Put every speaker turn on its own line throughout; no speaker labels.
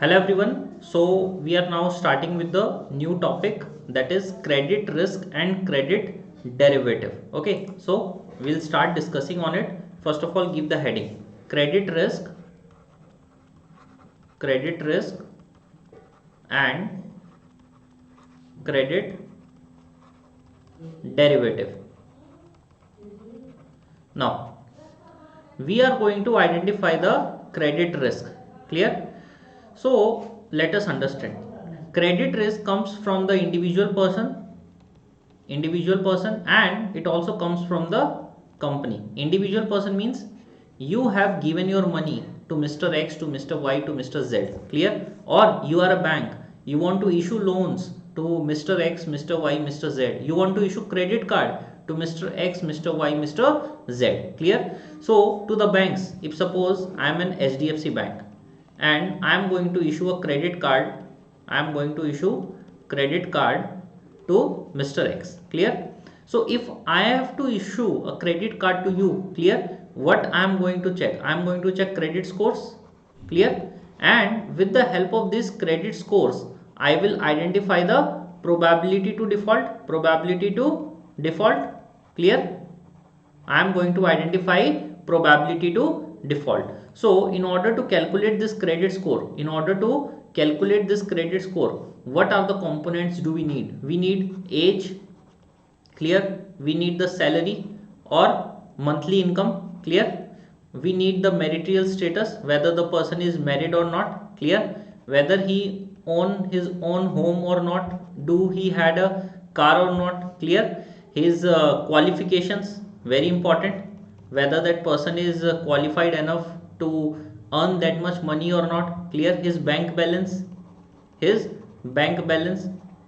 Hello everyone. So we are now starting with the new topic, that is credit risk and credit derivative. Okay, so we'll start discussing on it. First of all, give the heading credit risk and credit derivative. Now we are going to identify the credit risk. Clear? So let us understand. Credit risk comes from the individual person, and it also comes from the company. Individual person means you have given your money to Mr. X, to Mr. Y, to Mr. Z. Clear? Or you are a bank, you want to issue loans to Mr. X, Mr. Y, Mr. Z. You want to issue credit card to Mr. X, Mr. Y, Mr. Z. Clear? So to the banks, if suppose I am an HDFC bank and I am going to issue a credit card, I am going to issue credit card to Mr. X. Clear? So if I have to issue a credit card to you, clear, what I am going to check? I am going to check credit scores. Clear? And with the help of these credit scores, I will identify the probability to default. Clear? I am going to identify probability to default. So in order to calculate this credit score, what are the components do we need? We need age. Clear? We need the salary or monthly income. Clear? We need the marital status, whether the person is married or not. Clear? Whether he own his own home or not, do he had a car or not. Clear? His qualifications, very important, whether that person is qualified enough to earn that much money or not. Clear? His bank balance,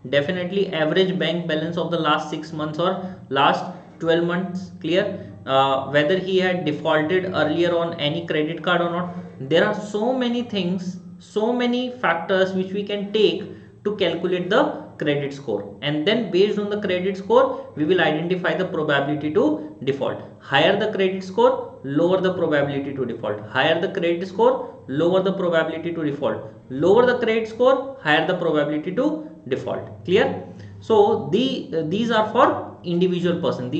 definitely average bank balance of the last 6 months or last 12 months. Clear? Whether he had defaulted earlier on any credit card or not. There are so many things, so many factors which we can take to calculate the credit score, and then based on the credit score we will identify the probability to default. Higher the credit score, lower the probability to default. Higher the credit score, lower the probability to default. Lower the credit score, higher the probability to default. Clear? So these are for individual person.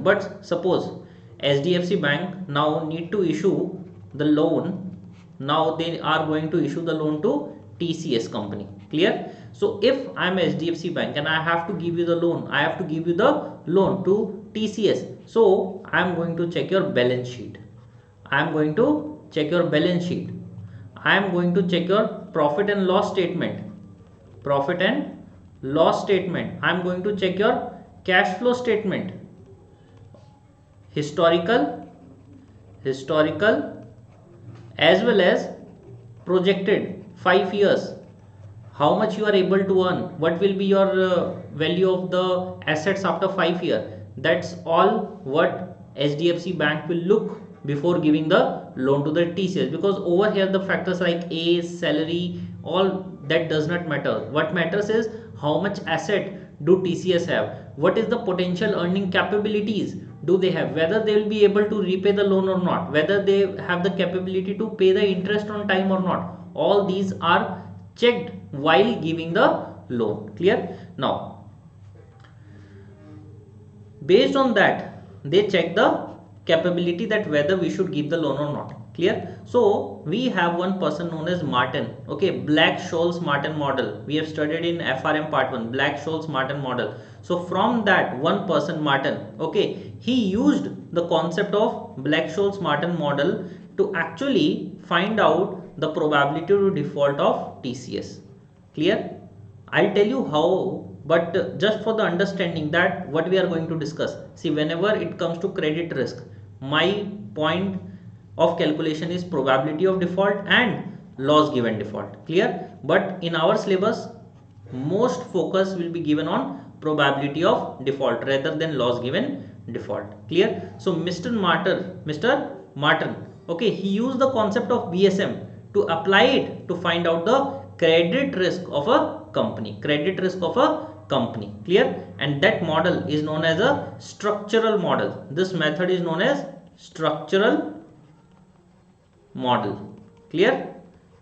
But suppose HDFC bank now need to issue the loan. Now they are going to issue the loan to TCS company. Clear? So if I am HDFC bank and I have to give you the loan, to TCS. So I am going to check your balance sheet. I am going to check your profit and loss statement. I am going to check your cash flow statement, historical, as well as projected 5 years, how much you are able to earn, what will be your value of the assets after 5 years. That's all what HDFC bank will look before giving the loan to the TCS, because over here the factors like age, salary, all that does not matter. What matters is how much asset do TCS have, what is the potential earning capabilities do they have, whether they will be able to repay the loan or not, whether they have the capability to pay the interest on time or not. All these are checked while giving the loan. Clear? Now based on that they check the capability, that whether we should give the loan or not. Clear? So we have one person known as Martin. Okay, Black-Scholes-Martin model. We have studied in FRM part 1, Black-Scholes-Martin model. So from that one person, Martin, okay, he used the concept of Black-Scholes-Martin model to actually find out the probability to default of TCS. Clear? I'll tell you how, but just for the understanding that what we are going to discuss. See, whenever it comes to credit risk, my point of calculation is probability of default and loss given default. Clear? But in our syllabus, most focus will be given on probability of default rather than loss given default. Clear? So Mr. Martin, okay, he used the concept of BSM to apply it to find out the credit risk of a company. Clear? And that model is known as a structural model. This method is known as structural model. Clear?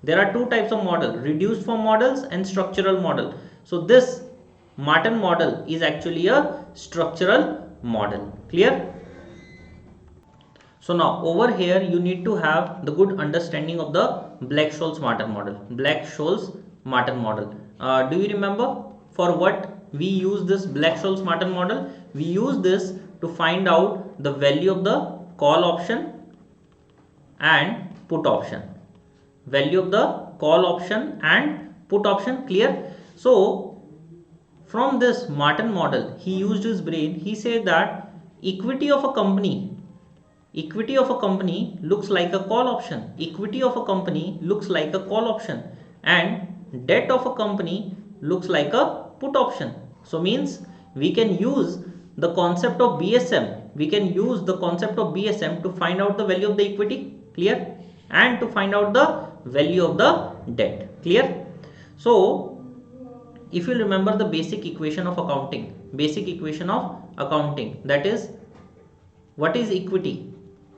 There are two types of model, reduced form models and structural model. So this Martin model is actually a structural model. Clear? So now over here you need to have the good understanding of the Black-Scholes-Martin model. Black-Scholes-Martin model. Do you remember for what we use this Black-Scholes-Martin model? We use this to find out the value of the call option and put option. Value of the call option and put option. Clear? So from this Martin model, he used his brain. He said that equity of a company looks like a call option. Equity of a company looks like a call option, and debt of a company looks like a put option. So means we can use the concept of BSM. We can use the concept of BSM to find out the value of the equity. Clear? And to find out the value of the debt. Clear? So if you remember the basic equation of accounting, that is, what is equity?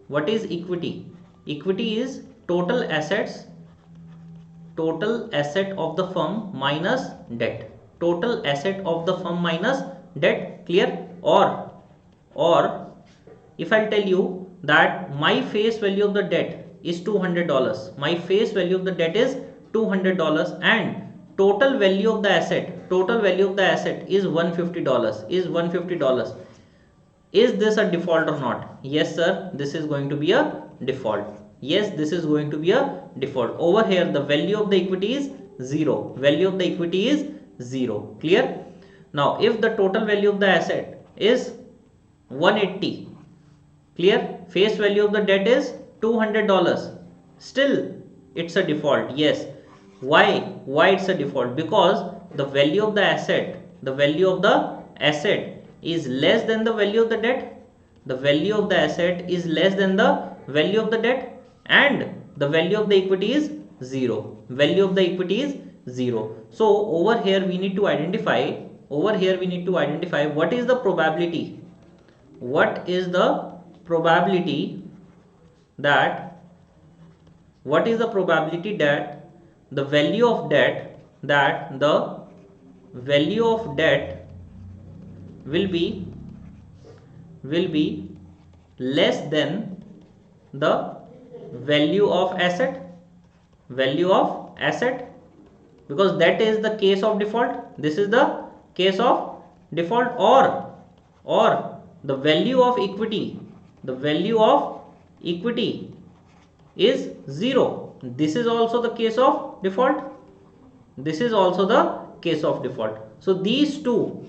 What is equity? Equity is total asset of the firm minus debt. Total asset of the firm minus debt. Clear? Or if I tell you that my face value of the debt is $200, my face value of the debt is $200, and total value of the asset is $150. Is this a default or not? Yes sir, this is going to be a default. Yes, this is going to be a default. Over here the value of the equity is 0. Clear? Now if the total value of the asset is 180, clear, face value of the debt is $200, still it's a default. Yes. Why it's a default? Because the value of the asset is less than the value of the debt. The value of the asset is less than the value of the debt, and the value of the equity is 0. So over here we need to identify what is the probability. That the value of debt will be less than the value of asset, because that is the case of default. This is the case of default. Or the value of equity is 0. This is also the case of default. So these two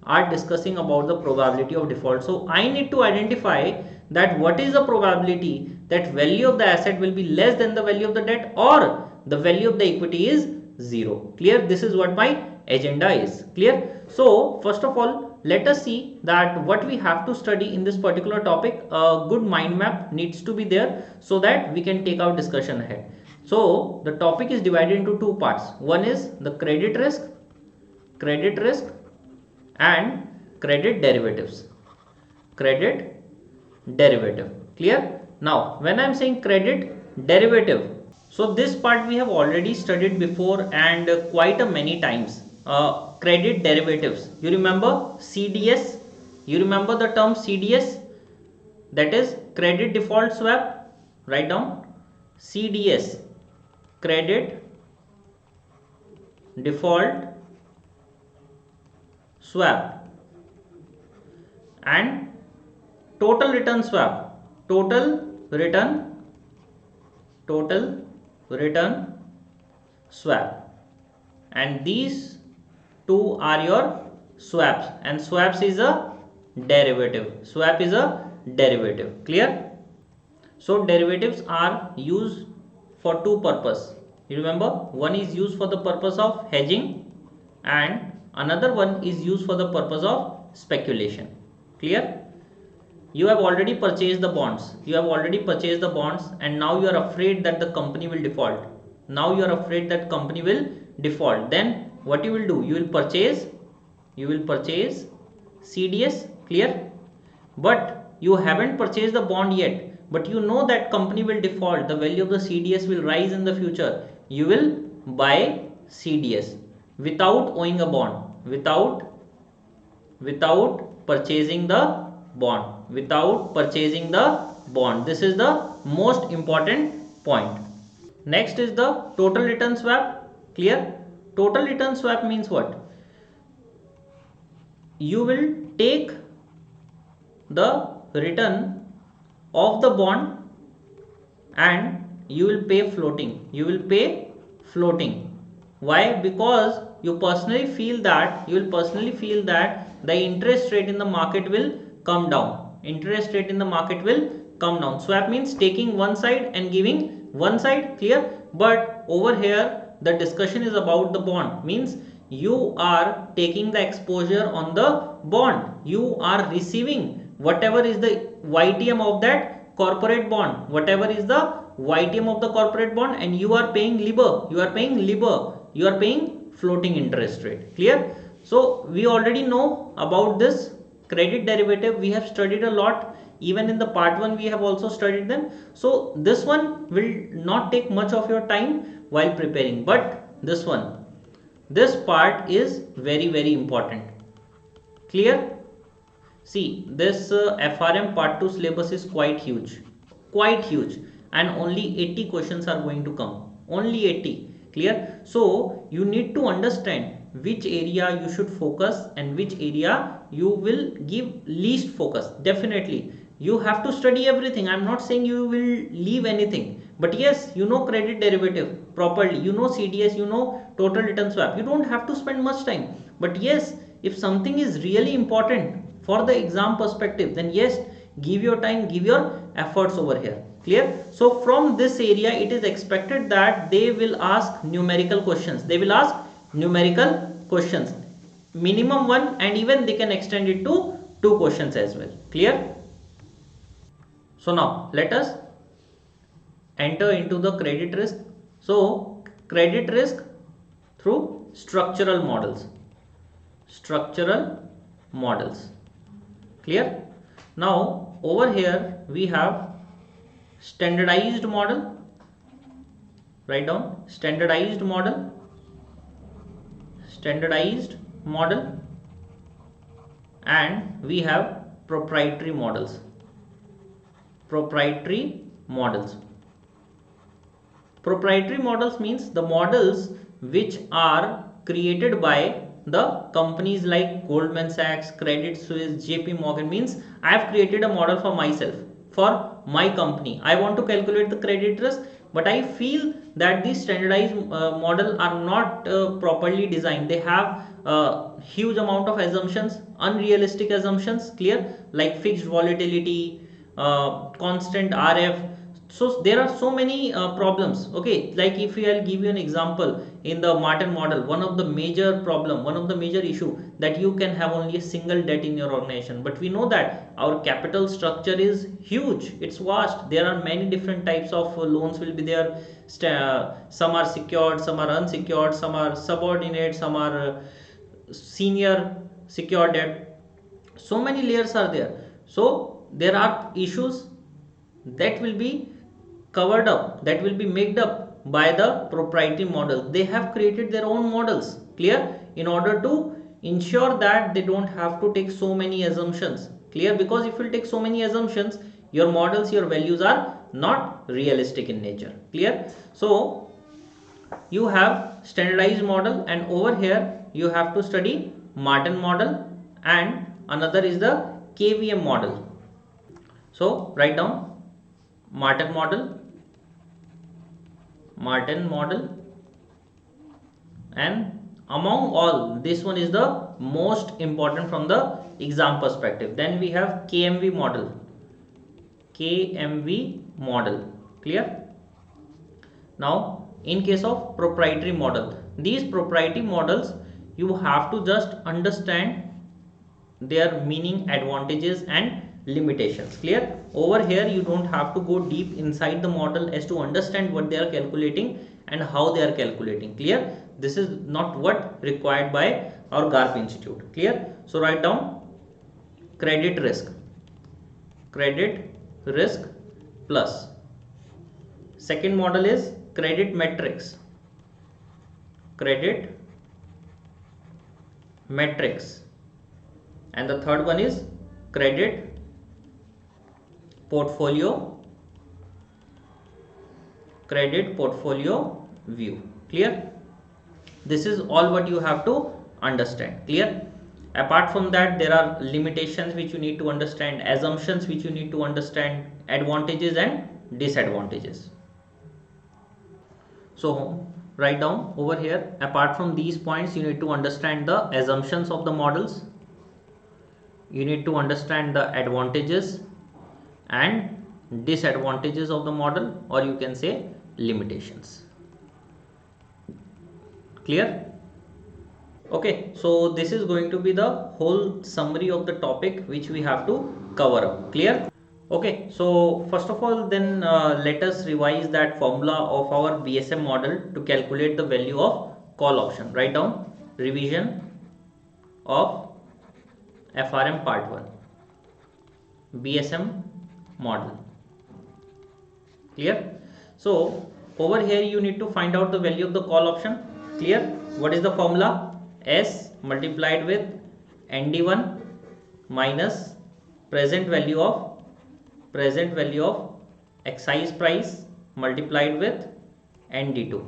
are discussing about the probability of default. So I need to identify that what is the probability that value of the asset will be less than the value of the debt, or the value of the equity is 0. Clear? This is what my agenda is. Clear? So first of all, let us see that what we have to study in this particular topic. A good mind map needs to be there so that we can take our discussion ahead. So the topic is divided into two parts. One is the credit risk and credit derivatives. Clear? Now when I am saying credit derivative, so this part we have already studied before and quite a many times. Credit derivatives, you remember CDS? You remember the term CDS? That is credit default swap. Write down CDS, credit default swap, and total return swap. Total return swap, and these two are your swaps, and swaps is a derivative. Clear? So derivatives are used for two purposes. You remember, one is used for the purpose of hedging and another one is used for the purpose of speculation. Clear? You have already purchased the bonds. And now you are afraid that the company will default. Then what you will do? You will purchase CDS. Clear? But you haven't purchased the bond yet. but you know that company will default, the value of the CDS will rise in the future, you will buy CDS without owing a bond, without purchasing the bond. This is the most important point. Next is the total return swap. Clear? Total return swap means what? You will take the return of the bond and you will pay floating. Why? Because you will personally feel that the interest rate in the market will come down. Swap means taking one side and giving one side. Clear? But over here the discussion is about the bond, means you are taking the exposure on the bond, you are receiving whatever is the YTM of that corporate bond, and you are paying floating interest rate. Clear? So we already know about this credit derivative, we have studied a lot, even in the part 1 we have also studied them. So this one will not take much of your time while preparing, but this part is very important. Clear? See, this FRM part 2 syllabus is quite huge, and only 80 questions are going to come, only 80. Clear? So you need to understand which area you should focus and which area you will give least focus. Definitely you have to study everything, I am not saying you will leave anything, but yes, you know credit derivative properly, you know CDS, you know total return swap, you don't have to spend much time. But yes, if something is really important for the exam perspective, then yes, give your time, give your efforts over here. Clear? So from this area it is expected that they will ask numerical questions, minimum one, and even they can extend it to 2 questions as well. Clear? So now let us enter into the credit risk. So credit risk through structural models. Clear? Now over here we have standardized model. Write down standardized model, and we have proprietary models. Proprietary models means the models which are created by the companies like Goldman Sachs, Credit Suisse, JP Morgan. Means I have created a model for myself, for my company. I want to calculate the credit risk, but I feel that these standardized model are not properly designed. They have a huge amount of assumptions, unrealistic assumptions. Clear? Like fixed volatility, constant RF. So there are so many problems. Okay, like if I'll give you an example, in the Martin model, one of the major issue that you can have only a single debt in your organization. But we know that our capital structure is huge, it's vast, there are many different types of loans will be there. Some are secured, some are unsecured, some are subordinate, some are senior secured debt. So many layers are there. So there are issues that will be covered up, that will be made up by the proprietary model. They have created their own models. Clear? In order to ensure that they don't have to take so many assumptions. Clear? Because if you take so many assumptions, your models, your values are not realistic in nature. Clear? So you have standardized model, and over here you have to study Martin model, and another is the KVM model. So write down Martin model, and among all, this one is the most important from the exam perspective. Then we have KMV model. Clear? Now in case of proprietary model, these proprietary models, you have to just understand their meaning, advantages and limitations. Clear? Over here you don't have to go deep inside the model as to understand what they are calculating and how they are calculating. Clear? This is not what required by our GARP Institute. Clear? So write down credit risk plus. Second model is credit matrix, and the third one is credit portfolio view. Clear? This is all what you have to understand. Clear? Apart from that, there are limitations which you need to understand, assumptions which you need to understand, advantages and disadvantages. So write down over here, apart from these points, you need to understand the assumptions of the models, you need to understand the advantages and disadvantages of the model, or you can say limitations. Clear? Okay, so this is going to be the whole summary of the topic which we have to cover up. Clear? Okay, so first of all, then let us revise that formula of our BSM model to calculate the value of call option. Write down revision of FRM part 1, BSM model. Clear? So over here you need to find out the value of the call option. Clear? What is the formula? S multiplied with ND1 minus present value of excise price multiplied with ND2.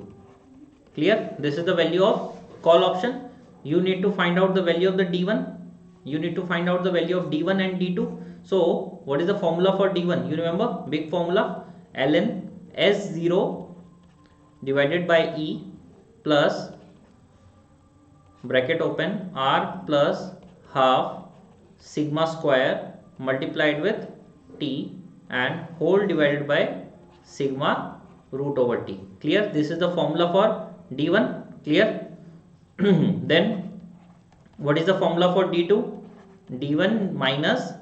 Clear? This is the value of call option. You need to find out the value of the D1. You need to find out the value of D1 and D2. So what is the formula for D1? You remember big formula, ln S0 divided by E plus bracket open R plus half sigma square multiplied with T and whole divided by sigma root over T. Clear? This is the formula for D1. Clear? Then what is the formula for D2? D1 minus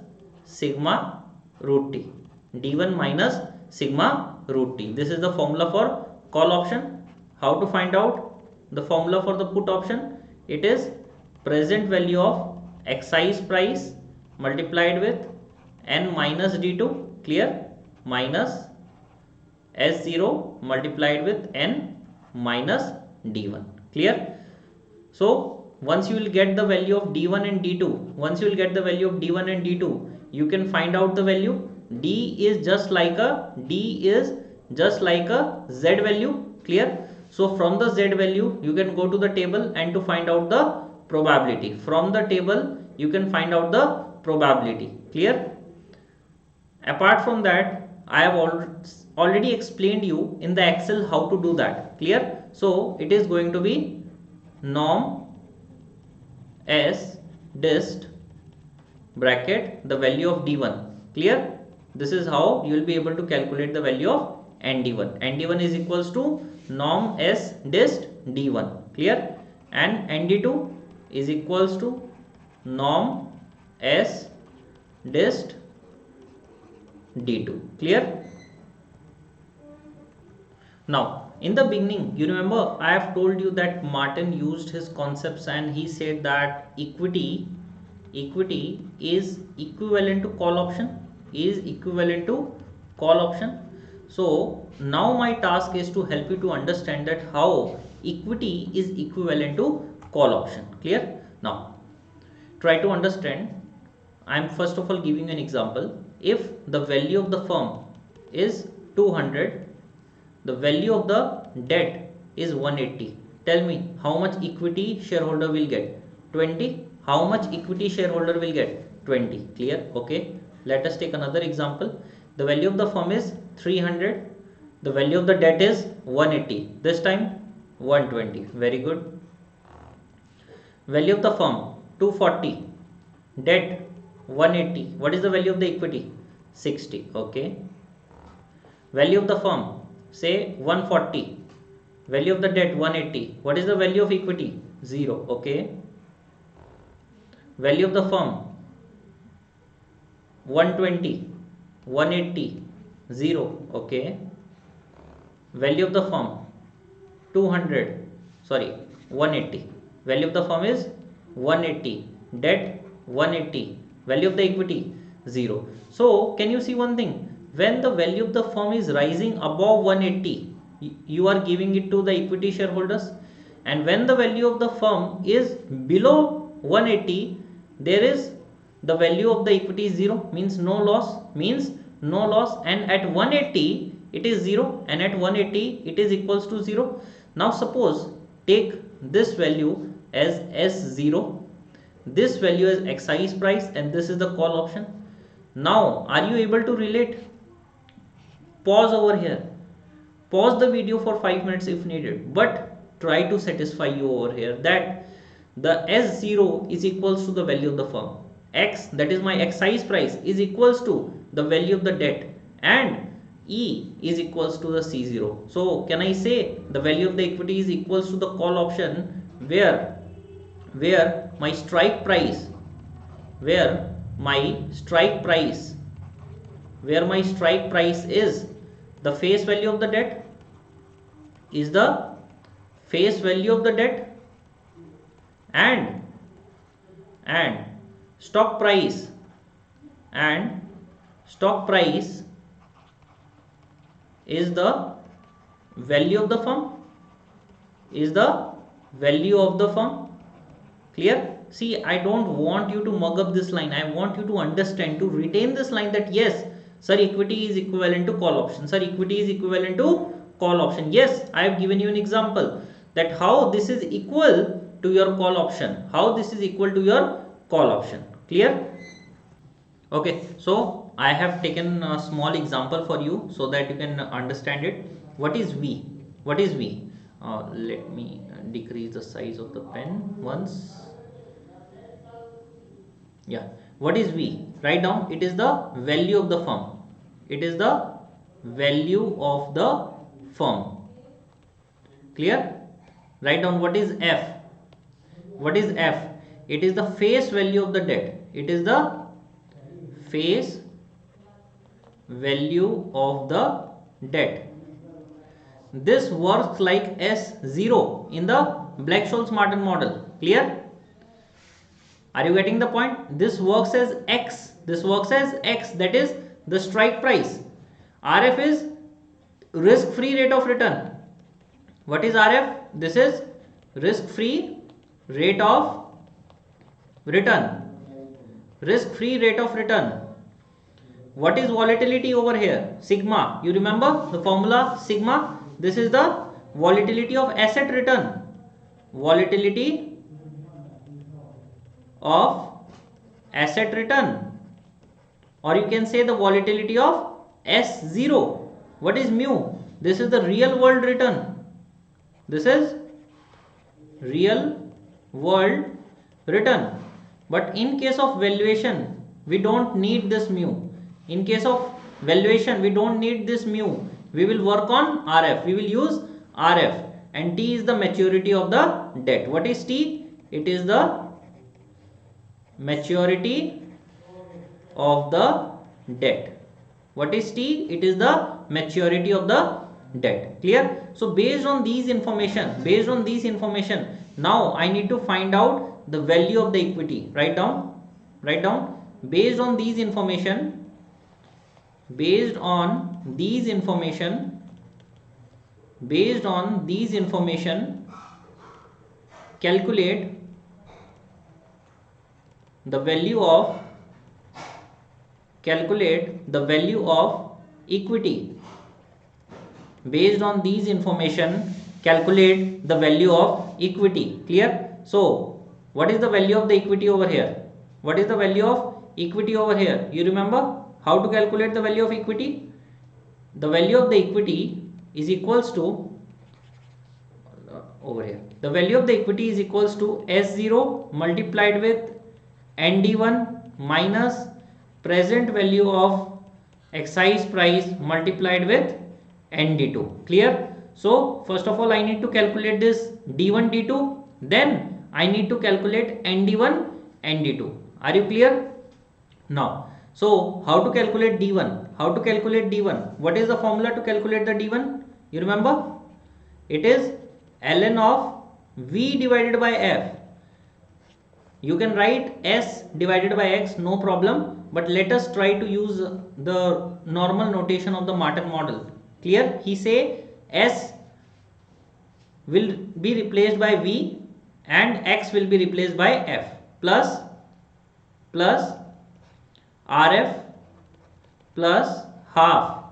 sigma root T. D1 minus sigma root T. This is the formula for call option. How to find out the formula for the put option? It is present value of excise price multiplied with N minus D2. Clear? Minus S0 multiplied with N minus D1. Clear? So once you will get the value of D1 and D2, you can find out the value. D is just like a Z value. Clear? So from the Z value you can go to the table and to find out the probability. From the table you can find out the probability. Clear? Apart from that, I have already explained you in the Excel how to do that. Clear? So it is going to be norm S dist bracket the value of D1. Clear? This is how you will be able to calculate the value of ND1. ND1 is equals to norm S dist D1. Clear? And ND2 is equals to norm S dist D2. Clear? Now in the beginning, you remember I have told you that Martin used his concepts and he said that equity is equivalent to call option, So now my task is to help you to understand that how equity is equivalent to call option. Clear? Now try to understand. I am first of all giving an example. If the value of the firm is 200, the value of the debt is 180. Tell me how much equity shareholder will get? 20. How much equity shareholder will get? 20. Clear? Okay. Let us take another example. The value of the firm is 300. The value of the debt is 180. This time 120. Very good. Value of the firm 240. Debt 180. What is the value of the equity? 60. Okay. Value of the firm, say 140. Value of the debt 180. What is the value of equity? 0. Okay. Value of the firm 120. 180. 0. Okay. Value of the firm 200. Sorry, 180. Value of the firm is 180. Debt 180. Value of the equity 0. So can you see one thing? when the value of the firm is rising above 180, you are giving it to the equity shareholders, and when the value of the firm is below 180, there is the value of the equity is 0, means no loss, and at 180 it is 0, and at 180 it is equals to 0. Now suppose take this value as S0, this value is exercise price, and this is the call option. Now are you able to relate? Pause over here, pause the video for 5 minutes if needed, but try to satisfy you over here that the S0 is equals to the value of the firm, X, that is my exercise price, is equals to the value of the debt, and E is equals to the C0. So can I say the value of the equity is equals to the call option, where my strike price, where my strike price is the face value of the debt, is the face value of the debt, and stock price is the value of the firm, clear? See, I don't want you to mug up this line, I want you to understand, to retain this line, that yes sir, equity is equivalent to call option, sir, equity is equivalent to call option. Yes, I have given you an example that how this is equal to your call option, clear? Okay, so I have taken a small example for you so that you can understand it. What is V? Let me decrease the size of the pen once. Yeah, what is V? Write down, it is the value of the firm, clear? Write down, what is F? It is the face value of the debt, This works like S0 in the Black-Scholes-Martin model, clear? Are you getting the point? This works as X, that is the strike price. RF is risk-free rate of return. What is RF? This is risk-free rate of return. What is volatility over here? Sigma. You remember the formula sigma? This is the volatility of asset return. Or you can say the volatility of S0. What is mu? This is the real world return. But in case of valuation, we don't need this mu. We will work on RF. We will use RF. And T is the maturity of the debt. What is T? It is the maturity of the debt. What is T? It is the maturity of the debt. Clear? So based on these information, now I need to find out the value of the equity. Write down. Based on these information, calculate the value of equity. Based on these information, calculate the value of equity. Clear? So what is the value of the equity over here? You remember how to calculate the value of equity? The value of the equity is equals to over here. The value of the equity is equals to S0 multiplied with ND1 minus present value of exercise price multiplied with ND2. Clear? So first of all I need to calculate this D1 D2, then I need to calculate ND1 ND2. Are you clear? Now, so how to calculate D1? What is the formula to calculate the D1? You remember? It is ln of V divided by F. You can write S divided by X, no problem. but let us try to use the normal notation of the Martin model. Clear? He say S will be replaced by V and X will be replaced by F plus RF plus half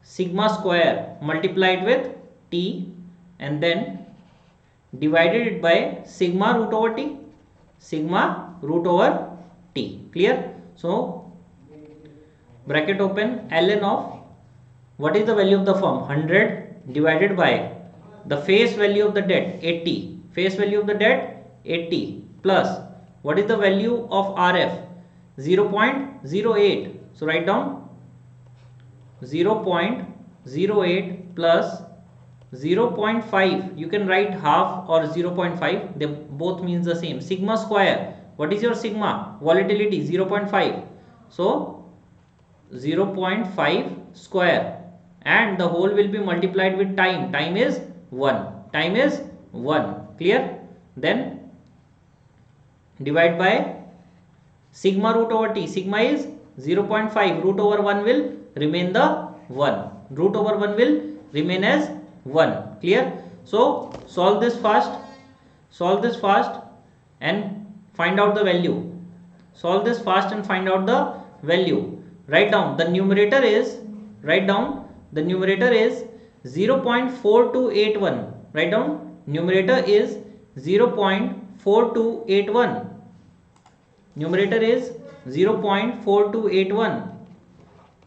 sigma square multiplied with T and then divided it by sigma root over T, sigma root over T. Clear? So bracket open, ln of what is the value of the firm? 100 divided by the face value of the debt 80, face value of the debt 80 plus what is the value of RF? 0.08. So write down 0.08 plus 0.5. You can write half or 0.5, they both means the same. Sigma square, what is your sigma? Volatility 0.5, so 0.5 square and the whole will be multiplied with time. Time is 1. Time is 1. Clear? Then divide by sigma root over T. Sigma is 0.5. Root over 1 will remain the 1. Root over 1 will remain as 1. Clear? So solve this fast. Solve this fast and find out the value. Solve this fast and find out the value. Write down the numerator is, write down the numerator is 0.4281. Write down numerator is 0.4281. Numerator is 0.4281.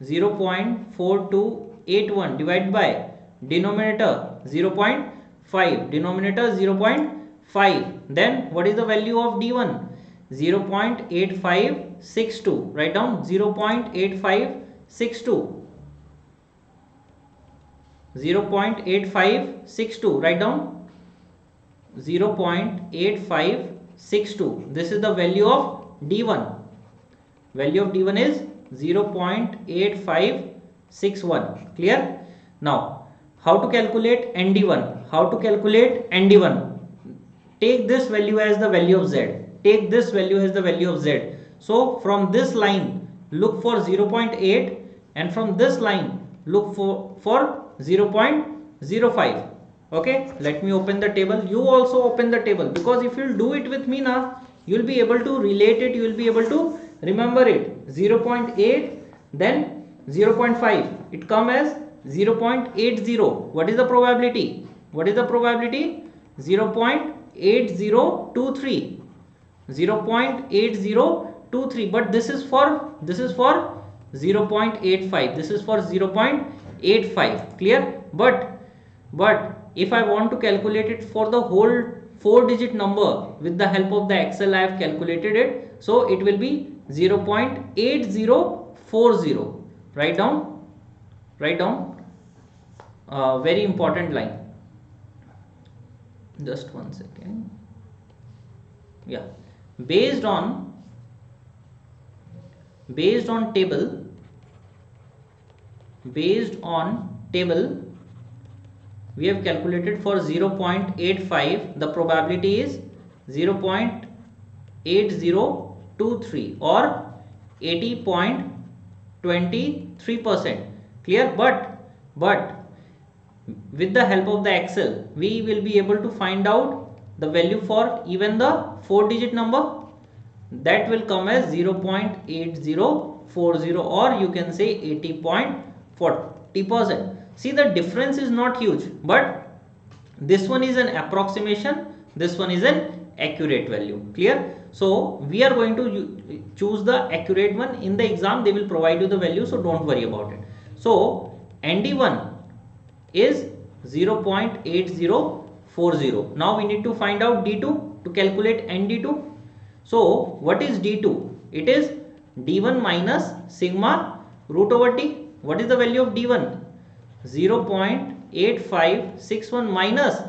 0.4281 divided by denominator 0.5. Denominator 0.5. Then what is the value of D1? 0.8562. Write down 0.8562. 0.8562. Write down 0.8562. This is the value of D1. Value of D1 is 0.8561. Clear? Now, how to calculate ND1? How to calculate ND1? Take this value as the value of Z. Take this value as the value of Z. So, from this line, look for 0.8 and from this line, look for 0.05. Okay, let me open the table. You also open the table, because if you do it with me now, you will be able to relate it, you will be able to remember it. 0.8, then 0.5, it come as 0.80. What is the probability? What is the probability? 0.8023. 0.8023, but this is for 0.85. This is for 0.85. Clear? But if I want to calculate it for the whole 4-digit number, with the help of the Excel I have calculated it, so it will be 0.8040. Write down very important line. Just 1 second. Yeah, based on table, we have calculated for 0.85, the probability is 0.8023 or 80.23%. Clear? But with the help of the Excel, we will be able to find out the value for even the 4-digit number. That will come as 0.8040, or you can say 80.40%. See, the difference is not huge, but this one is an approximation, this one is an accurate value. Clear? So we are going to choose the accurate one. In the exam they will provide you the value, so don't worry about it. So ND1 is 0.8040. Now we need to find out D2 to calculate ND2. So what is D2? It is D1 minus sigma root over T. What is the value of D1? 0.8561 minus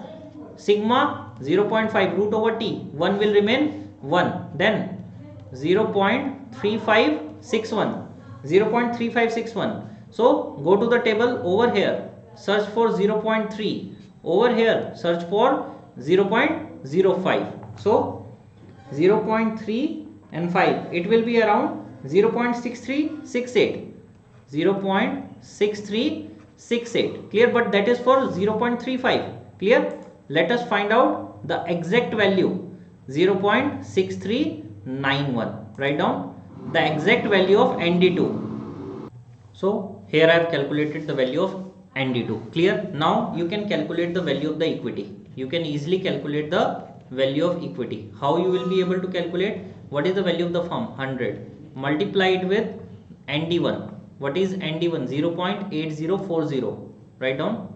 sigma 0.5 root over T. 1 will remain 1. Then 0.3561. 0.3561. So go to the table over here. Search for 0.3. Over here search for 0.05. So 0.3 and 5, it will be around 0.6368, 0.6368, clear, but that is for 0.35, clear. Let us find out the exact value, 0.6391. Write down the exact value of ND2. So here I have calculated the value of ND2, clear. Now you can calculate the value of the equity. You can easily calculate the value of equity. How you will be able to calculate? What is the value of the firm? 100. Multiply it with ND1. What is ND1? 0.8040. Write down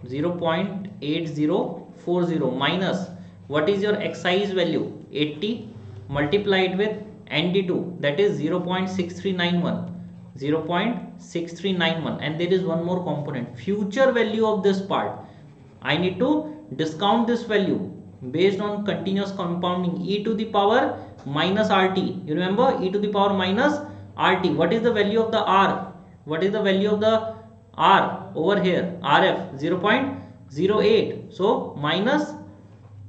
0.8040 minus what is your excise value? 80. Multiply it with ND2, that is 0.6391. 0.6391, and there is one more component, future value of this part. I need to discount this value based on continuous compounding, e to the power minus RT. You remember, e to the power minus RT. What is the value of the R? What is the value of the R over here? RF 0.08. So minus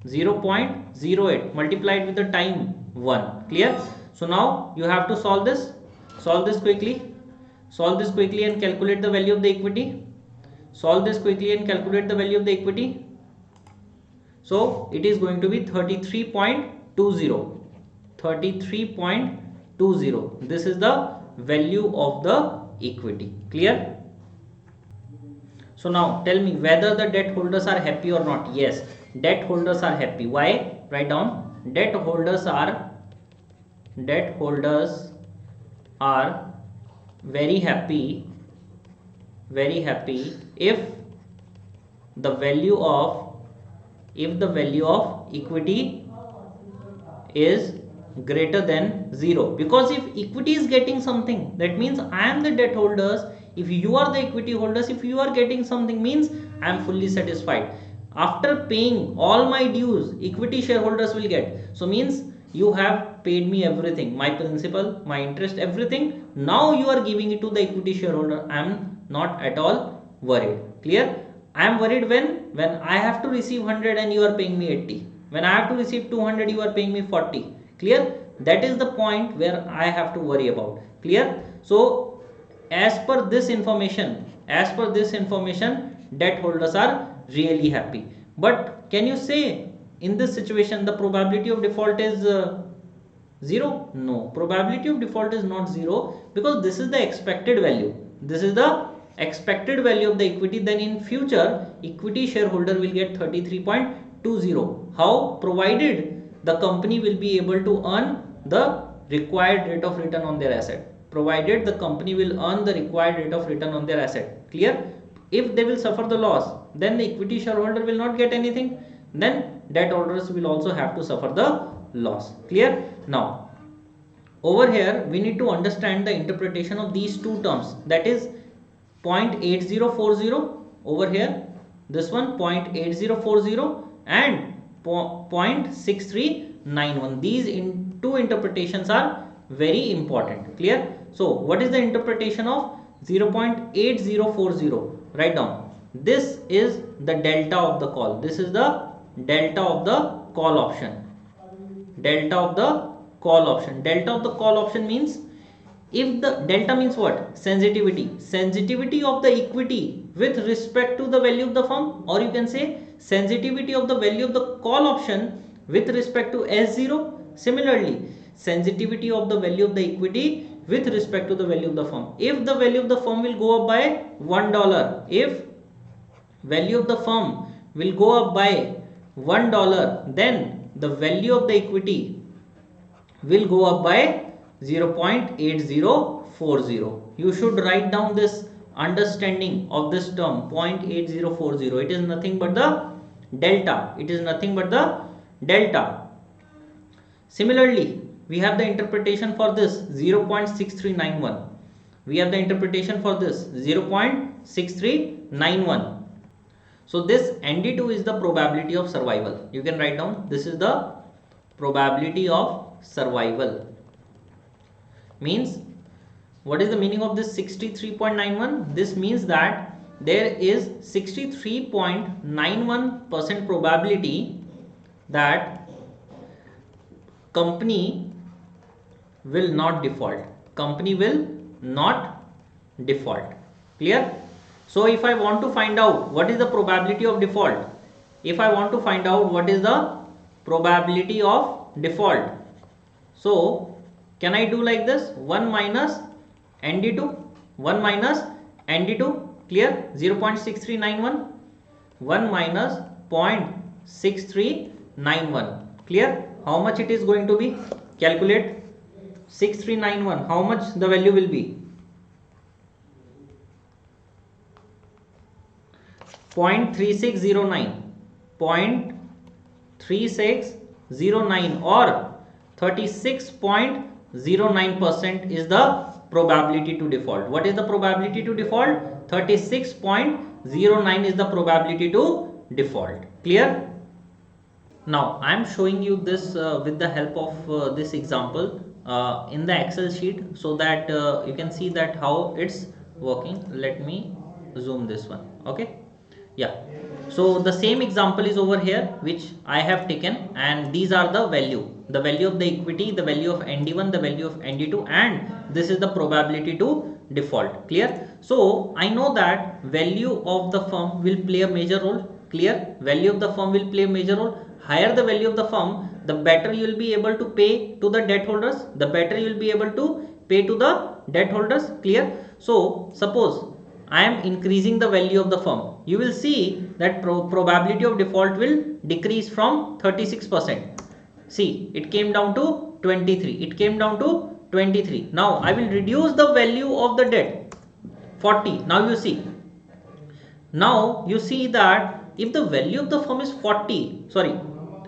0.08 multiplied with the time 1. Clear? So now you have to solve this. Solve this quickly. Solve this quickly and calculate the value of the equity. Solve this quickly and calculate the value of the equity. So it is going to be 33.20. 33.20. This is the value of the equity. Clear? So now tell me whether the debt holders are happy or not. Yes, debt holders are happy. Why? Write down debt holders are very happy if the value of equity is greater than 0, because if equity is getting something, that means I am the debt holders. If you are the equity holders, if you are getting something, means I am fully satisfied. After paying all my dues, equity shareholders will get. So means you have paid me everything, my principal, my interest, everything. Now you are giving it to the equity shareholder. I am not at all worried. Clear? I am worried when I have to receive 100 and you are paying me 80. When I have to receive 200, you are paying me 40. Clear? That is the point where I have to worry about. Clear? So as per this information, debt holders are really happy. But can you say in this situation the probability of default is 0? No, probability of default is not 0, because this is the expected value. This is the expected value of the equity. Then in future, equity shareholder will get 33.20. How? Provided the company will be able to earn the required rate of return on their asset. Provided the company will earn the required rate of return on their asset. Clear? If they will suffer the loss, then the equity shareholder will not get anything. Then debt holders will also have to suffer the loss. Clear? Now over here we need to understand the interpretation of these two terms, that is 0.8040 over here, this one 0.8040 and 0.6391. These two interpretations are very important. Clear? So what is the interpretation of 0.8040? Write down, this is the delta of the call. This is the delta of the call option. Delta of the call option. Delta of the call option means, if the delta means what? Sensitivity of the equity with respect to the value of the firm, or you can say sensitivity of the value of the call option with respect to S0. Similarly, sensitivity of the value of the equity with respect to the value of the firm. If the value of the firm will go up by $1, if value of the firm will go up by $1, then the value of the equity will go up by 0.8040. You should write down this understanding of this term 0.8040. It is nothing but the delta. It is nothing but the delta. Similarly, we have the interpretation for this 0.6391. We have the interpretation for this 0.6391. So this ND2 is the probability of survival. You can write down, this is the probability of survival. Means, what is the meaning of this 63.91? This means that there is 63.91% probability that company will not default. company will not default. Clear? So if I want to find out what is the probability of default, if I want to find out what is the probability of default, so can I do like this, 1 minus ND2, 1 minus ND2, clear, 0.6391, 1 minus 0.6391, clear. How much it is going to be? Calculate. 6391, how much the value will be? 0.3609, 0.3609 or 36.09% is the probability to default. What is the probability to default? 36.09 is the probability to default. Clear? Now I am showing you this with the help of this example in the Excel sheet, so that you can see that how it's working. Let me zoom this one. Okay, yeah. So the same example is over here which I have taken, and these are the value of the equity, the value of ND1, the value of ND2, and this is the probability to default. Clear? So I know that value of the firm will play a major role. Clear? Value of the firm will play a major role. Higher the value of the firm, the better you will be able to pay to the debt holders, the better you will be able to pay to the debt holders. Clear? So suppose I am increasing the value of the firm, you will see that probability of default will decrease from 36%. See, it came down to 23, it came down to 23. Now I will reduce the value of the debt, 40. Now you see that if the value of the firm is 40, sorry,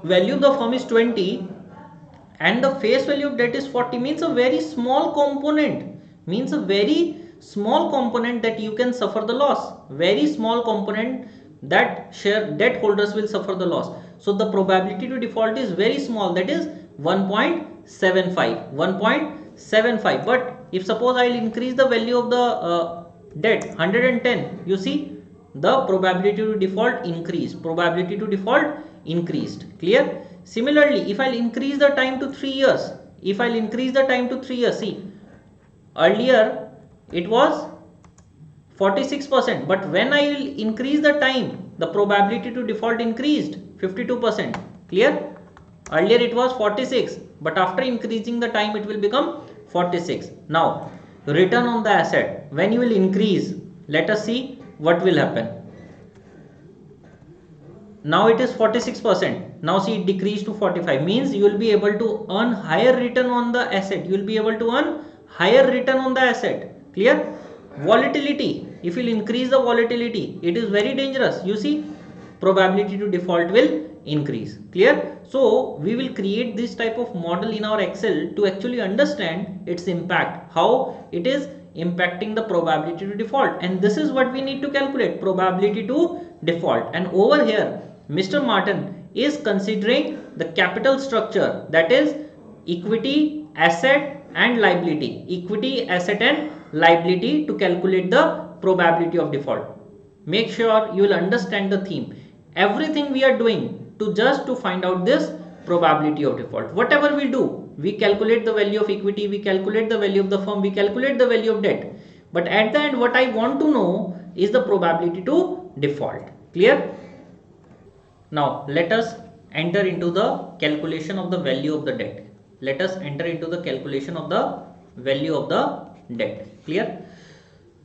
value of the firm is 20 and the face value of debt is 40, means a very small component, that you can suffer the loss, very small component that share debt holders will suffer the loss. So the probability to default is very small, that is 1.75. But if suppose I will increase the value of the debt 110, you see the probability to default increased, Clear? Similarly, if I will increase the time to 3 years, see, earlier it was 46%, but when I will increase the time, the probability to default increased 52%. Clear? Earlier it was 46, but after increasing the time it will become 46. Now return on the asset, when you will increase, let us see what will happen. Now it is 46%. Now see, it decreased to 45, means you will be able to earn higher return on the asset. Clear? Volatility, if you will increase the volatility, it is very dangerous. You see, probability to default will increase. Clear? So we will create this type of model in our Excel to actually understand its impact, how it is impacting the probability to default, and this is what we need to calculate, probability to default. And over here Mr. Martin is considering the capital structure, that is equity, asset and liability, to calculate the probability of default. Make sure you will understand the theme. Everything we are doing to find out this probability of default. Whatever we do, we calculate the value of equity, we calculate the value of the firm, we calculate the value of debt. But at the end, what I want to know is the probability to default. Clear? Now let us enter into the calculation of the value of the debt. Clear?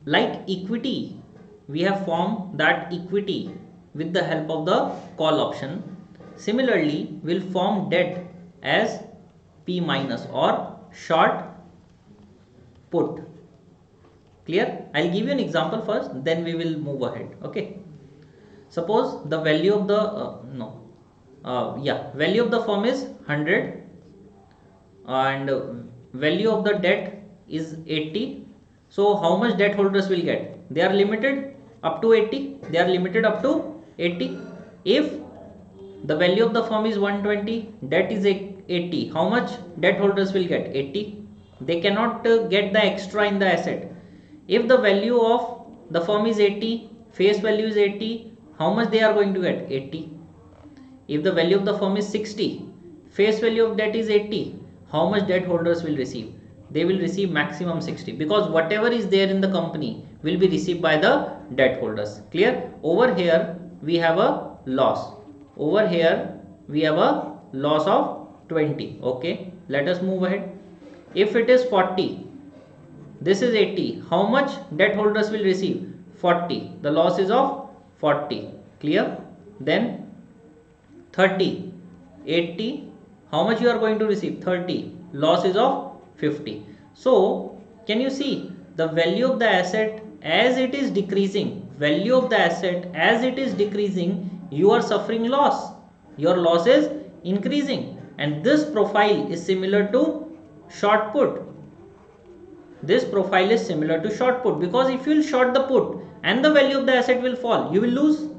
Like equity, we have formed that equity with the help of the call option. Similarly, we'll form debt as P minus or short put. Clear? I'll give you an example first, then we will move ahead. Okay. Suppose the value of the value of the firm is 100 and value of the debt is 80. So how much debt holders will get? They are limited up to 80. If the value of the firm is 120, debt is 80, how much debt holders will get? 80. They cannot get the extra in the asset. If the value of the firm is 80, face value is 80, how much they are going to get? 80. If the value of the firm is 60, face value of debt is 80, how much debt holders will receive? they will receive maximum 60, because whatever is there in the company will be received by the debt holders. Clear? Over here we have a loss. Over here we have a loss of 20. Okay, let us move ahead. If it is 40, this is 80. How much debt holders will receive? 40. The loss is of 40. Clear? Then 30, 80. How much you are going to receive? 30. Loss is of 50. So can you see the value of the asset as it is decreasing? Value of the asset as it is decreasing, you are suffering loss. Your loss is increasing, and this profile is similar to short put. This profile is similar to short put, because if you will short the put and the value of the asset will fall, you will lose.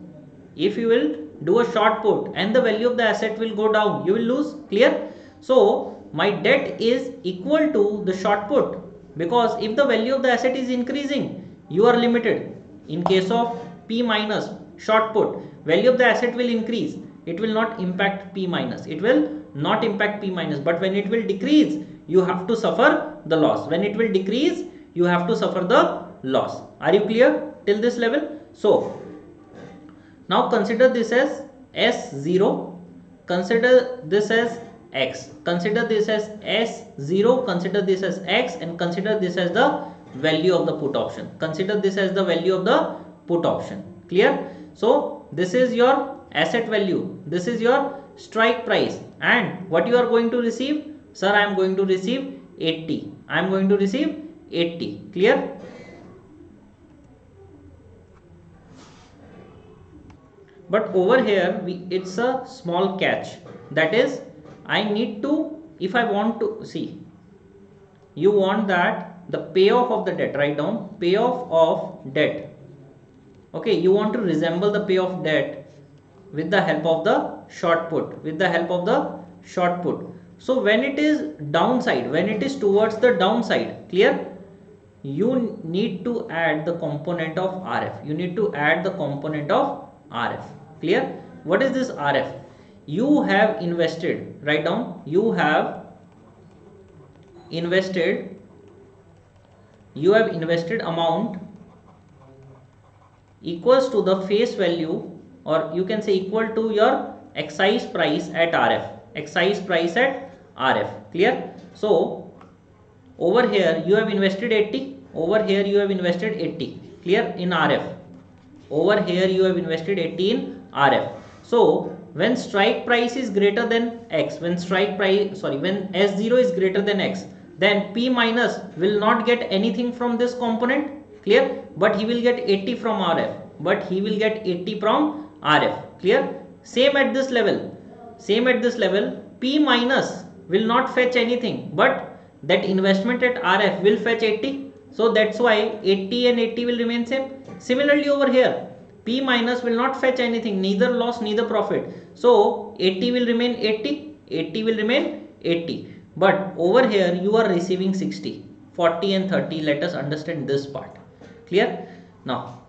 If you will do a short put and the value of the asset will go down, you will lose. Clear? So my debt is equal to the short put, because if the value of the asset is increasing, you are limited. In case of P minus short put, value of the asset will increase, it will not impact P minus, it will not impact P minus, but when it will decrease, you have to suffer the loss. When it will decrease, you have to suffer the loss. Are you clear till this level? So now consider this as S0, consider this as X, consider this as S0, consider this as X, and consider this as the value of the put option. Consider this as the value of the put option. Clear? So this is your asset value, this is your strike price, and what you are going to receive? Sir, I am going to receive 80. I am going to receive 80. Clear? But over here it's a small catch, that is, I need to, if I want to see, you want that the payoff of the debt, write down payoff of debt. Okay, you want to resemble the payoff debt with the help of the short put, with the help of the short put. So when it is downside, when it is towards the downside, clear, you need to add the component of RF. You need to add the component of RF. Clear? What is this RF? You have invested, write down, you have invested amount equals to the face value, or you can say equal to your excise price at RF. Excise price at RF. Clear? So over here you have invested 80, over here you have invested 80. Clear? In RF. Over here you have invested 80 in RF. So when strike price is greater than X, when S0 is greater than X, then P minus will not get anything from this component. Clear? But he will get 80 from RF. But he will get 80 from RF. Clear? Same at this level. Same at this level. P minus will not fetch anything, but that investment at RF will fetch 80. So that's why 80 and 80 will remain same. Similarly over here, P minus will not fetch anything, neither loss, neither profit. So 80 will remain 80, 80 will remain 80. But over here you are receiving 60, 40 and 30. Let us understand this part. Clear? Now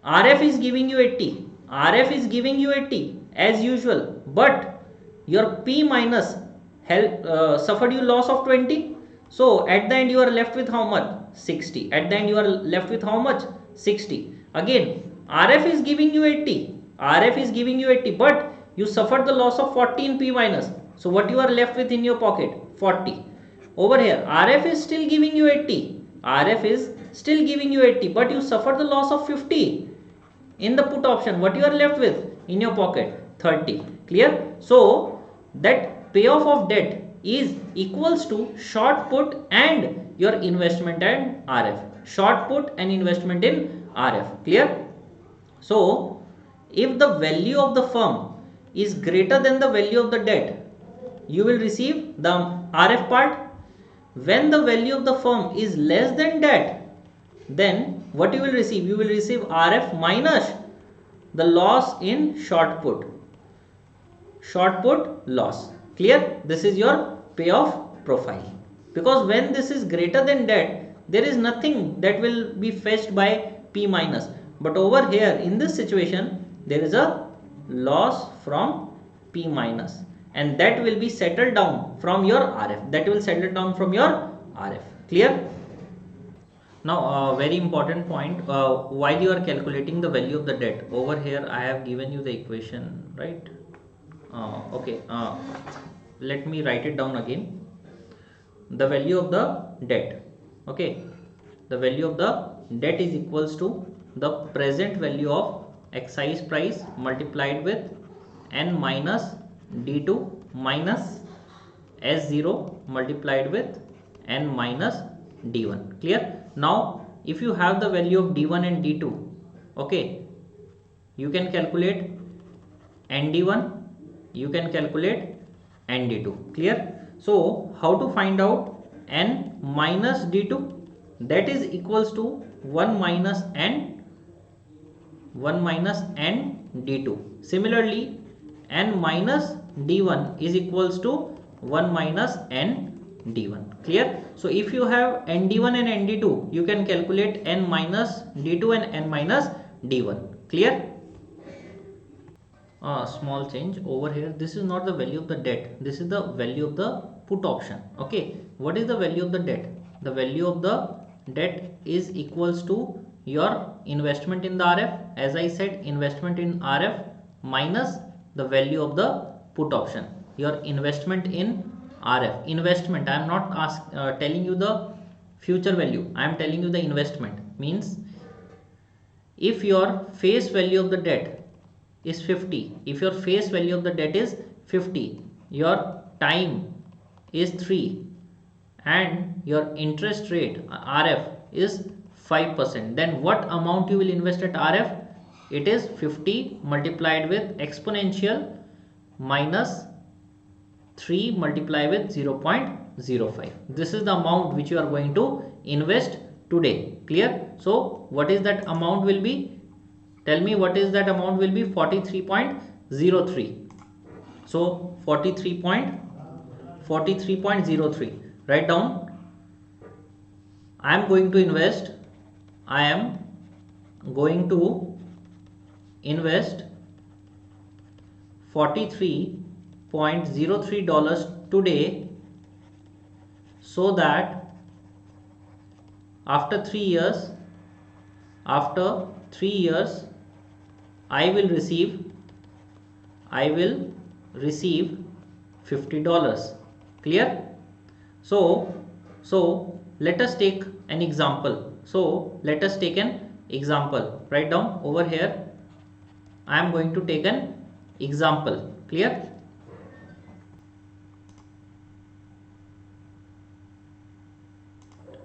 RF is giving you 80. RF is giving you 80 as usual, but your P minus suffered you loss of 20. So at the end you are left with how much? 60. At the end you are left with how much? 60. Again, RF is giving you 80. RF is giving you 80, but you suffered the loss of 40 in P minus. So what you are left with in your pocket? 40. Over here, RF is still giving you 80. RF is still giving you 80, but you suffered the loss of 50 in the put option. What you are left with in your pocket? 30. Clear? So that payoff of debt is equals to short put and your investment in RF. Short put and investment in RF. Clear? So if the value of the firm is greater than the value of the debt, you will receive the RF part. When the value of the firm is less than debt, then what you will receive? You will receive RF minus the loss in short put. Short put loss. Clear? This is your payoff profile. Because when this is greater than debt, there is nothing that will be fetched by P minus. But over here in this situation, there is a loss from P minus, and that will be settled down from your RF. That will settle down from your RF. Clear? Now, very important point, while you are calculating the value of the debt, over here I have given you the equation, right? Okay, let me write it down again. The value of the debt, okay, the value of the debt is equals to the present value of excise price multiplied with n minus d2 minus s0 multiplied with n minus d1. Clear? Now if you have the value of d1 and d2, okay, you can calculate nd1, you can calculate nd2. Clear? So how to find out n minus d2? That is equals to 1 minus n d2. Similarly, n minus d1 is equals to 1 minus n d1. Clear? So if you have nd1 and nd2, you can calculate n minus d2 and n minus d1. Clear? Small change over here. This is not the value of the debt, this is the value of the put option. Okay, what is the value of the debt? The value of the debt is equals to your investment in the RF. As I said, investment in RF minus the value of the put option. Your investment in RF, investment, I am not telling you the future value, I am telling you the investment. Means if your face value of the debt is 50, if your face value of the debt is 50, your time is 3, and your interest rate RF is 5%, then what amount you will invest at RF? It is 50 multiplied with exponential minus 3 multiplied with 0.05. This is the amount which you are going to invest today. Clear? So what is that amount will be? Tell me what is that amount will be? 43.03. So 43.03. Write down. I am going to invest. I am going to invest $43.03 today, so that after 3 years, I will receive $50. Clear? So let us take an example. Write down over here. I am going to take an example. Clear?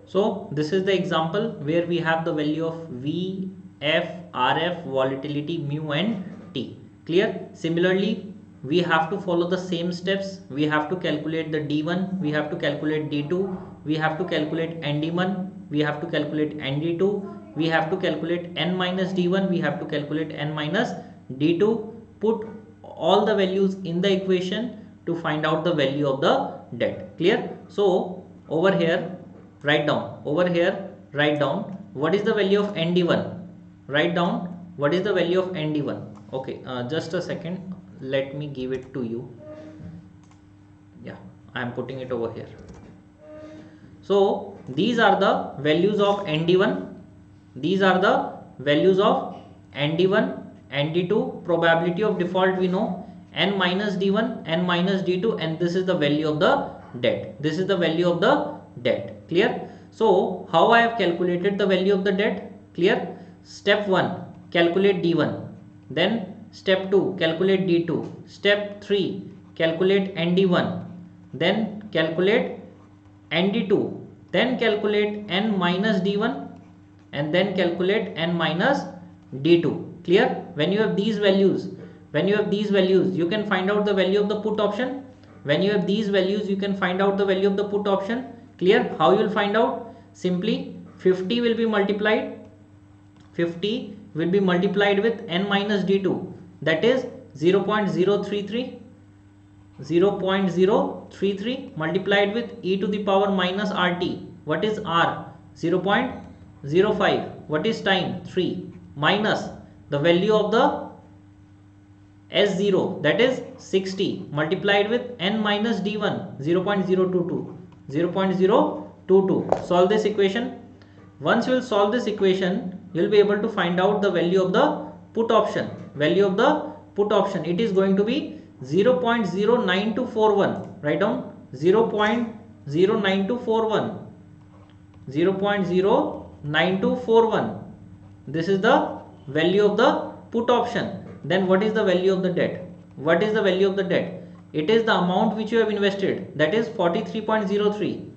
So this is the example where we have the value of V, F, RF, volatility, mu and T. Clear? Similarly, we have to follow the same steps. We have to calculate the D1, we have to calculate D2, we have to calculate ND1, we have to calculate ND2, we have to calculate N minus D1, we have to calculate N minus D2. Put all the values in the equation to find out the value of the debt. Clear? So over here, write down. Over here, write down what is the value of ND1. Write down what is the value of ND1. Okay, just a second, let me give it to you. Yeah, I am putting it over here. So these are the values of ND1, these are the values of ND1, ND2, probability of default we know, N minus D1, N minus D2, and this is the value of the debt. This is the value of the debt. Clear? So how I have calculated the value of the debt? Clear? Step 1, calculate D1. Then step 2, calculate D2. Step 3, calculate ND1. Then calculate ND2. Then calculate N minus D1. And then calculate N minus D2. Clear? When you have these values, you can find out the value of the put option. When you have these values, you can find out the value of the put option. Clear? How you will find out? Simply 50 will be multiplied. 50 will be multiplied with N minus D2. That is 0.033. 0.033 multiplied with e to the power minus RT. What is R? 0.05. What is time? 3. Minus the value of the S0, that is 60, multiplied with N minus D1, 0.022. 0.022. 22. Solve this equation. Once you will solve this equation, you will be able to find out the value of the put option. Value of the put option, it is going to be 0.09241. Write down 0.09241. 0.09241. This is the value of the put option. Then what is the value of the debt? What is the value of the debt? It is the amount which you have invested, that is 43.03.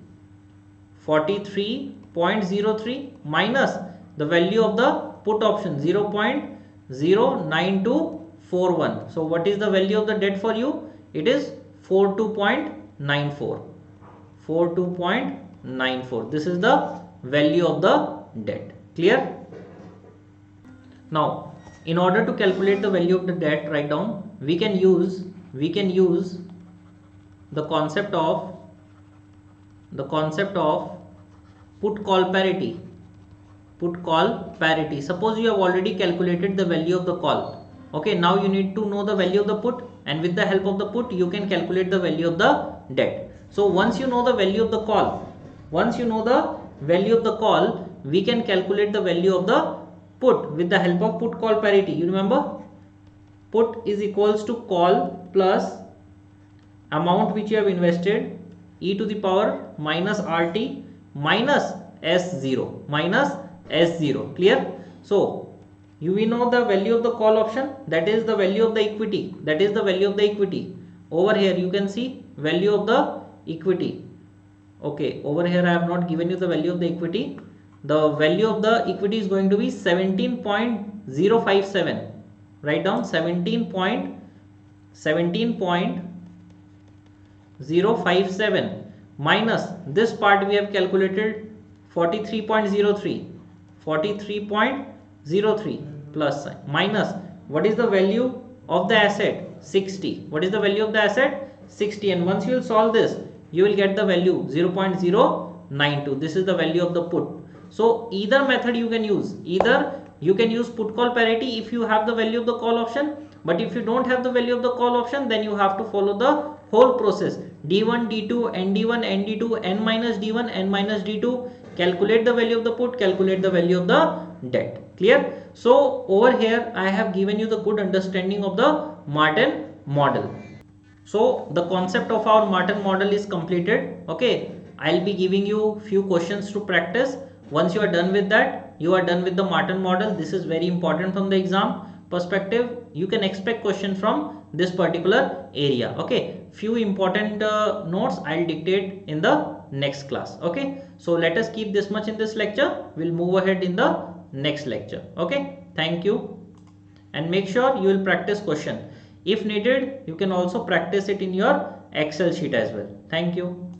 43.03 minus the value of the put option 0.09241. So what is the value of the debt for you? It is 42.94. 42.94. This is the value of the debt. Clear? Now, in order to calculate the value of the debt, write down, we can use the concept of put call parity. Put call parity. Suppose you have already calculated the value of the call. Okay, now you need to know the value of the put, and with the help of the put you can calculate the value of the debt. So once you know the value of the call, we can calculate the value of the put with the help of put call parity. You remember, put is equals to call plus amount which you have invested, e to the power minus RT minus S0 Clear? So we know the value of the call option, that is the value of the equity. Over here you can see value of the equity. Okay, over here I have not given you the value of the equity. The value of the equity is going to be 17.057. Write down 17.057 minus this part we have calculated 43.03 plus sign minus what is the value of the asset? 60. What is the value of the asset? 60. And once you will solve this, you will get the value 0.092. This is the value of the put. So either method you can use. Either you can use put call parity if you have the value of the call option, but if you don't have the value of the call option, then you have to follow the whole process: D1, D2, ND1, ND2, N minus D1, N minus D2, calculate the value of the put, calculate the value of the debt. Clear? So over here I have given you the good understanding of the Martin model. So the concept of our Martin model is completed. Okay, I'll be giving you few questions to practice. Once you are done with that, you are done with the Martin model. This is very important from the exam perspective. You can expect question from this particular area. Okay, few important notes I'll dictate in the next class. Okay, so let us keep this much in this lecture. We'll move ahead in the next lecture. Okay, thank you, and make sure you will practice question. If needed, you can also practice it in your Excel sheet as well. Thank you.